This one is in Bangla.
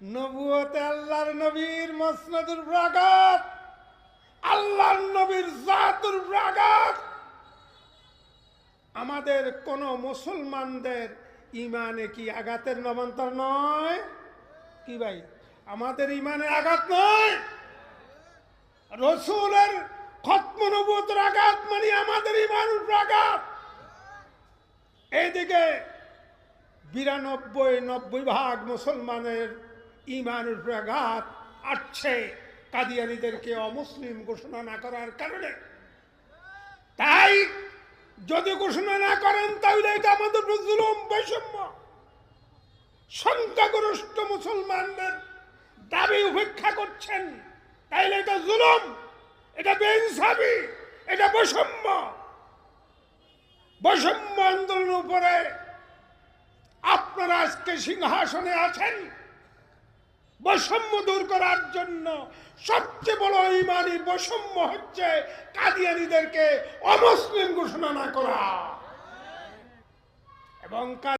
নবুয়তে আল্লাহর নবীর মসনদুল বরাকাত, আল্লাহর নবীর জাতুল বরাকাত আমাদের কোন মুসলমানদের ইমানে কি আঘাতের নামান্তর নয়? কি ভাই, আমাদের ইমানে আঘাত নয়? রসুলের খতম নবুয়তের আঘাত মানে আমাদের ইমানের আঘাত। এইদিকে ৯২-৯০% মুসলমানের ইমানের আঘাত আসছে কাদিয়ানীদেরকে অমুসলিম ঘোষণা না করার কারণে। তাই যদি ঘোষণা না করেন তাহলে এটা আমাদের জুলুম, বৈষম্য। সংখ্যাগরিষ্ঠ মুসলমানদের দাবি উপেক্ষা করছেন, তাইলে এটা জুলুম, এটা বেইনসাফি, এটা বৈষম্য। বৈষম্য আন্দোলনের উপরে আপনারা আজকে সিংহাসনে আছেন। বৈষম্য দূর করার জন্য সবচেয়ে বড় ইমানি বৈষম্য হচ্ছে কাদিয়ানীদেরকে অমুসলিম ঘোষণা না করা এবং